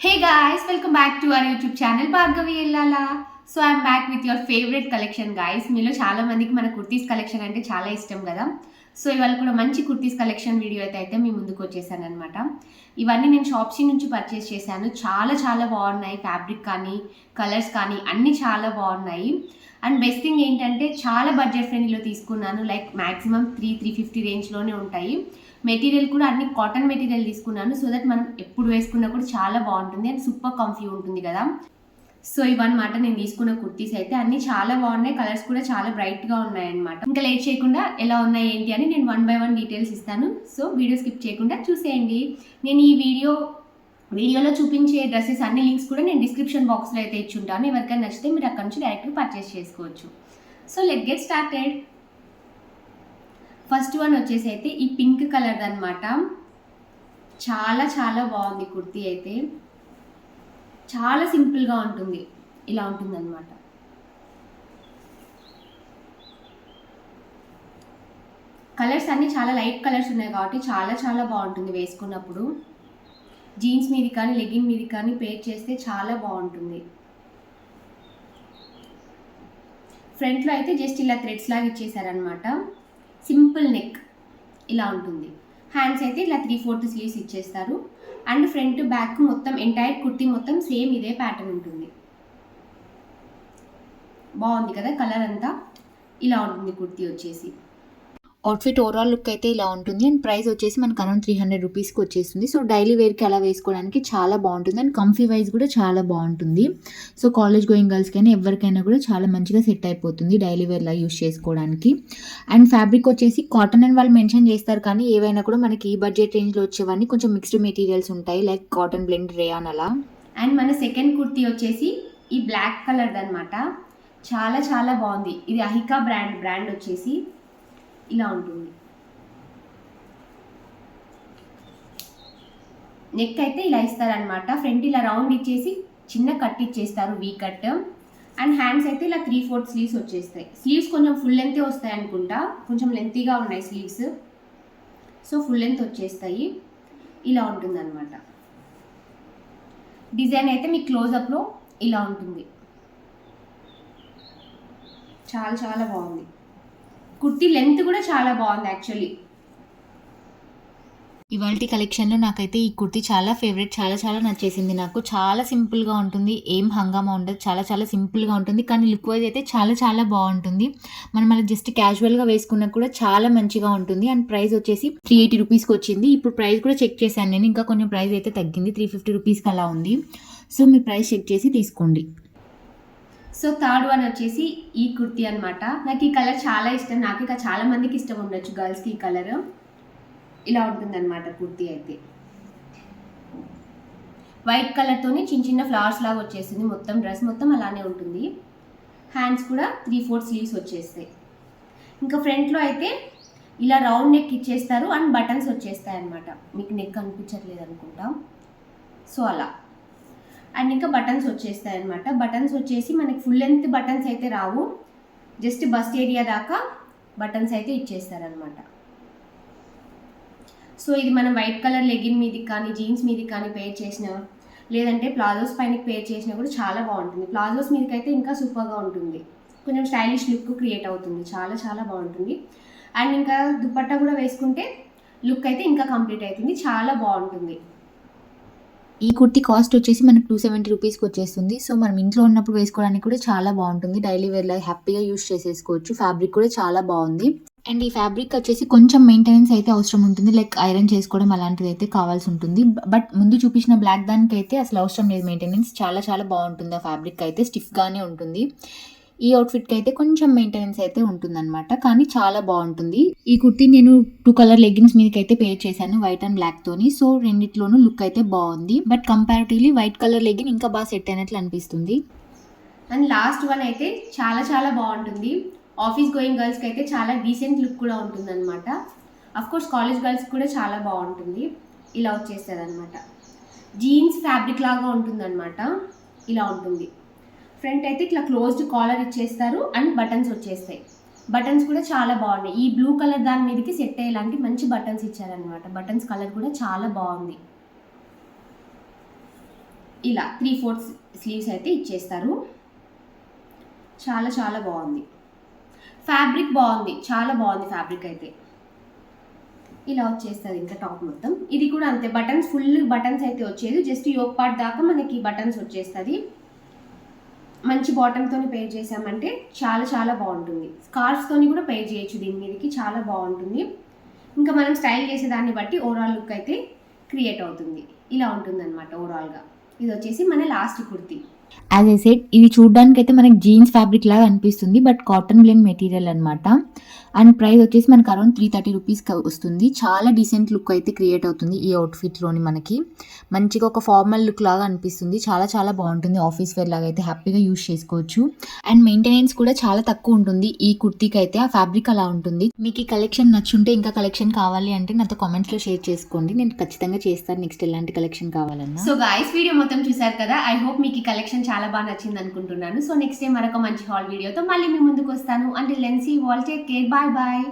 Hey guys, welcome back to our YouTube channel Bhargavi Ellala. So I'm back with your favorite collection guys. మీలో చాలా మందికి మన kurtis collection అంటే చాలా ఇష్టం కదా. సో ఇవాళ కూడా మంచి కుర్తీస్ కలెక్షన్ వీడియో అయితే మీ ముందుకు వచ్చేసాను అనమాట. ఇవన్నీ నేను షాప్సీ నుంచి పర్చేస్ చేశాను. చాలా బాగున్నాయి. ఫ్యాబ్రిక్ కానీ కలర్స్ కానీ అన్నీ చాలా బాగున్నాయి. అండ్ బెస్ట్ థింగ్ ఏంటంటే చాలా బడ్జెట్ ఫ్రెండ్లీలో తీసుకున్నాను. లైక్ మ్యాక్సిమం 350 రేంజ్లోనే ఉంటాయి. మెటీరియల్ కూడా అన్ని కాటన్ మెటీరియల్ తీసుకున్నాను. సో దట్ మనం ఎప్పుడు వేసుకున్నా కూడా చాలా బాగుంటుంది అండ్ సూపర్ కంఫీ ఉంటుంది కదా. సో ఇవన్నమాట నేను తీసుకున్న కుర్తీస్ అయితే అన్ని చాలా బాగున్నాయి. కలర్స్ కూడా చాలా బ్రైట్గా ఉన్నాయన్నమాట. ఇంకా లేట్ చేయకుండా ఎలా ఉన్నాయి ఏంటి అని నేను 1 by 1 డీటెయిల్స్ ఇస్తాను. సో వీడియో స్కిప్ చేయకుండా చూసేయండి. నేను ఈ వీడియోలో చూపించే డ్రెస్సెస్ అన్ని లింక్స్ కూడా నేను డిస్క్రిప్షన్ బాక్స్లో అయితే ఇచ్చుంటాను. ఎవరికైనా నచ్చితే మీరు అక్కడ నుంచి డైరెక్ట్గా పర్చేస్ చేసుకోవచ్చు. So let get started. First one వచ్చేసి అయితే ఈ పింక్ కలర్ అనమాట. చాలా బాగుంది కుర్తీ అయితే. చాలా సింపుల్గా ఉంటుంది. ఇలా ఉంటుంది అనమాట. కలర్స్ అన్నీ చాలా లైట్ కలర్స్ ఉన్నాయి కాబట్టి చాలా బాగుంటుంది వేసుకున్నప్పుడు. జీన్స్ మీది కానీ లెగిన్ మీది కానీ పేర్ చేస్తే చాలా బాగుంటుంది. ఫ్రంట్లో అయితే జస్ట్ ఇలా థ్రెడ్స్ లాగా ఇచ్చేసారనమాట. సింపుల్ నెక్ ఇలా ఉంటుంది. హ్యాండ్స్ అయితే ఇలా 3/4 స్లీవ్స్ ఇచ్చేస్తారు. అండ్ ఫ్రంట్ బ్యాక్ మొత్తం ఎంటైర్ కుర్తీ మొత్తం సేమ్ ఇదే ప్యాటర్న్ ఉంటుంది. బాగుంది కదా కలర్ అంతా. ఇలా ఉంటుంది కుర్తీ వచ్చేసి. అవుట్ఫిట్ ఓవరాల్ లుక్ అయితే ఇలా ఉంటుంది అండ్ ప్రైస్ వచ్చేసి మనకు అరౌండ్ 300 రూపీస్కి వచ్చేస్తుంది. సో డైలీ వేర్కి అలా వేసుకోవడానికి చాలా బాగుంటుంది అండ్ కంఫీ వైజ్ కూడా చాలా బాగుంటుంది. సో కాలేజ్ గోయింగ్ గర్ల్స్కైనా ఎవరికైనా కూడా చాలా మంచిగా సెట్ అయిపోతుంది డైలీ వేర్లా యూస్ చేసుకోవడానికి. అండ్ ఫ్యాబ్రిక్ వచ్చేసి కాటన్ అని వాళ్ళు మెన్షన్ చేస్తారు, కానీ ఏవైనా కూడా మనకి ఈ బడ్జెట్ రేంజ్లో వచ్చేవన్నీ కొంచెం మిక్స్డ్ మెటీరియల్స్ ఉంటాయి, లైక్ కాటన్ బ్లెండ్ రేయాన్ అలా. అండ్ మన సెకండ్ కుర్తీ వచ్చేసి ఈ బ్లాక్ కలర్ అనమాట. చాలా బాగుంది. ఇది అహికా బ్రాండ్ వచ్చేసి ఇలా ఉంటుంది. నెక్ అయితే ఇలా ఇస్తారనమాట. ఫ్రంట్ ఇలా రౌండ్ ఇచ్చేసి చిన్న కట్ ఇచ్చేస్తారు, వీ కట్. అండ్ హ్యాండ్స్ అయితే ఇలా 3/4 స్లీవ్స్ వచ్చేస్తాయి. స్లీవ్స్ కొంచెం ఫుల్ లెంతే వస్తాయి అనుకుంటా, కొంచెం లెంతీగా ఉన్నాయి స్లీవ్స్. సో ఫుల్ లెంత్ వచ్చేస్తాయి. ఇలా ఉంటుంది అనమాట. డిజైన్ అయితే మీ క్లోజప్లో ఇలా ఉంటుంది. చాలా బాగుంది. కుర్తీ లెంత్ కూడా చాలా బాగుంది యాక్చువల్లీ. ఇవాల్టి కలెక్షన్లో నాకైతే ఈ కుర్తీ చాలా ఫేవరెట్. చాలా నచ్చేసింది నాకు. చాలా సింపుల్గా ఉంటుంది, ఏం హంగామా ఉండదు, చాలా సింపుల్గా ఉంటుంది. కానీ లుక్ వైజ్ అయితే చాలా బాగుంటుంది. మనం అలా జస్ట్ క్యాజువల్గా వేసుకున్నా కూడా చాలా మంచిగా ఉంటుంది. అండ్ ప్రైస్ వచ్చేసి 380 రూపీస్కి వచ్చింది. ఇప్పుడు ప్రైస్ కూడా చెక్ చేశాను నేను, ఇంకా కొంచెం ప్రైస్ అయితే తగ్గింది, 350 రూపీస్కి అలా ఉంది. సో మీ ప్రైస్ చెక్ చేసి తీసుకోండి. సో థర్డ్ వన్ వచ్చేసి ఈ కుర్తీ అనమాట. నాకు ఈ కలర్ చాలా ఇష్టం. నాకు ఇక చాలా మందికి ఇష్టం ఉండొచ్చు గర్ల్స్కి ఈ కలర్. ఇలా ఉంటుందన్నమాట కుర్తీ అయితే. వైట్ కలర్తోని చిన్న ఫ్లవర్స్ లాగా వచ్చేసింది. మొత్తం డ్రెస్ మొత్తం అలానే ఉంటుంది. హ్యాండ్స్ కూడా 3/4 స్లీవ్స్ వచ్చేస్తాయి. ఇంకా ఫ్రంట్లో అయితే ఇలా రౌండ్ నెక్ ఇచ్చేస్తారు అండ్ బటన్స్ వచ్చేస్తాయి అనమాట. మీకు నెక్ కనిపించట్లేదు అనుకుంటా. సో అలా. అండ్ ఇంకా బటన్స్ వచ్చేస్తాయి అనమాట. బటన్స్ వచ్చేసి మనకి ఫుల్ లెంత్ బటన్స్ అయితే రావు, జస్ట్ బస్ట్ ఏరియా దాకా బటన్స్ అయితే ఇచ్చేస్తారనమాట. సో ఇది మనం వైట్ కలర్ లెగిన్ మీది కానీ జీన్స్ మీది కానీ పేర్ చేసిన, లేదంటే ప్లాజోస్ పైన పేర్ చేసినా కూడా చాలా బాగుంటుంది. ప్లాజోస్ మీదకైతే ఇంకా సూపర్గా ఉంటుంది. కొంచెం స్టైలిష్ లుక్ క్రియేట్ అవుతుంది. చాలా బాగుంటుంది. అండ్ ఇంకా దుపట్టా కూడా వేసుకుంటే లుక్ అయితే ఇంకా కంప్లీట్ అవుతుంది. చాలా బాగుంటుంది. ఈ కుర్తీ కాస్ట్ వచ్చేసి మనకు 270 రూపీస్కి వచ్చేస్తుంది. సో మనం ఇంట్లో ఉన్నప్పుడు వేసుకోవడానికి కూడా చాలా బాగుంటుంది. డైలీ వేర్లా హ్యాపీగా యూస్ చేసేసుకోవచ్చు. ఫ్యాబ్రిక్ కూడా చాలా బాగుంది. అండ్ ఈ ఫ్యాబ్రిక్ వచ్చేసి కొంచెం మెయింటెనెన్స్ అయితే అవసరం ఉంటుంది, లైక్ ఐరన్ చేసుకోవడం అలాంటిది అయితే కావాల్సి ఉంటుంది. బట్ ముందు చూపించిన బ్లాక్ దానికి అయితే అసలు అవసరం లేదు మెయింటెనెన్స్. చాలా బాగుంటుంది. ఆ ఫ్యాబ్రిక్ అయితే స్టిఫ్గానే ఉంటుంది. ఈ అవుట్ఫిట్కి అయితే కొంచెం మెయింటెనెన్స్ అయితే ఉంటుందన్నమాట, కానీ చాలా బాగుంటుంది. ఈ కుర్తీ నేను 2 కలర్ లెగ్గిన్స్ మీదకి అయితే పేర్ చేశాను, వైట్ అండ్ బ్లాక్ తోని. సో రెండిట్లోనూ లుక్ అయితే బాగుంది. But comparatively white colour legging ఇంకా బాగా సెట్ అయినట్లు అనిపిస్తుంది. అండ్ లాస్ట్ వన్ అయితే చాలా బాగుంటుంది. ఆఫీస్ గోయింగ్ గర్ల్స్కి అయితే చాలా డీసెంట్ లుక్ కూడా ఉంటుంది అనమాట. అఫ్కోర్స్ కాలేజ్ గర్ల్స్కి కూడా చాలా బాగుంటుంది. ఇలా వచ్చేస్తుంది అనమాట. జీన్స్ ఫ్యాబ్రిక్ లాగా ఉంటుంది అనమాట. ఇలా ఉంటుంది. ఫ్రంట్ అయితే ఇట్లా క్లోజ్డ్ కాలర్ ఇచ్చేస్తారు అండ్ బటన్స్ వచ్చేస్తాయి. బటన్స్ కూడా చాలా బాగున్నాయి. ఈ బ్లూ కలర్ దాని మీదకి సెట్ అయ్యేలాంటి మంచి బటన్స్ ఇచ్చారనమాట. బటన్స్ కలర్ కూడా చాలా బాగుంది. ఇలా 3/4 స్లీవ్స్ అయితే ఇచ్చేస్తారు. చాలా చాలా బాగుంది. ఫ్యాబ్రిక్ బాగుంది, చాలా బాగుంది ఫ్యాబ్రిక్ అయితే. ఇలా వచ్చేస్తుంది ఇంకా టాప్ మొత్తం. ఇది కూడా అంతే, బటన్స్ ఫుల్ బటన్స్ అయితే వచ్చేది, జస్ట్ యోక్ పార్ట్ దాకా మనకి బటన్స్ వచ్చేస్తుంది. మంచి బాటమ్తో పేర్ చేసామంటే చాలా చాలా బాగుంటుంది. స్కార్ఫ్తో కూడా పేర్ చేయొచ్చు దీని మీదకి, చాలా బాగుంటుంది. ఇంకా మనం స్టైల్ చేసేదాన్ని బట్టి ఓవరాల్ లుక్ అయితే క్రియేట్ అవుతుంది. ఇలా ఉంటుంది అనమాట ఓవరాల్గా. ఇది వచ్చేసి మన last kurti. As I said, ఇది చూడడానికి అయితే మనకి జీన్స్ ఫ్యాబ్రిక్ లాగా అనిపిస్తుంది, బట్ కాటన్ బ్లెండ్ మెటీరియల్ అనమాట. అండ్ ప్రైస్ వచ్చేసి మనకి అరౌండ్ 330 రూపీస్కి వస్తుంది. చాలా డీసెంట్ లుక్ అయితే క్రియేట్ అవుతుంది ఈ అవుట్ఫిట్లోని. మనకి మంచిగా ఒక ఫార్మల్ లుక్ లాగా అనిపిస్తుంది. చాలా చాలా బాగుంటుంది. ఆఫీస్ వేర్ లాగా అయితే హ్యాపీగా యూస్ చేసుకోవచ్చు. అండ్ మెయింటెనెన్స్ కూడా చాలా తక్కువ ఉంటుంది ఈ కుర్తీకి అయితే. ఆ ఫ్యాబ్రిక్ అలా ఉంటుంది. మీకు ఈ కలెక్షన్ నచ్చుంటే, ఇంకా కలెక్షన్ కావాలి అంటే నాతో కామెంట్స్లో షేర్ చేసుకోండి. నేను ఖచ్చితంగా చేస్తాను నెక్స్ట్ ఎలాంటి కలెక్షన్ కావాలన్నా. సో గైస్, వీడియో మొత్తం చూసారు కదా. ఐ హోప్ మీకు ఈ కలెక్షన్ చాలా బాగా నచ్చింది అనుకుంటున్నాను. సో నెక్స్ట్ టైం మరొక మంచి హాల్ వీడియోతో మళ్ళీ మీ ముందుకు వస్తాను. Until then see you all, take care, bye bye.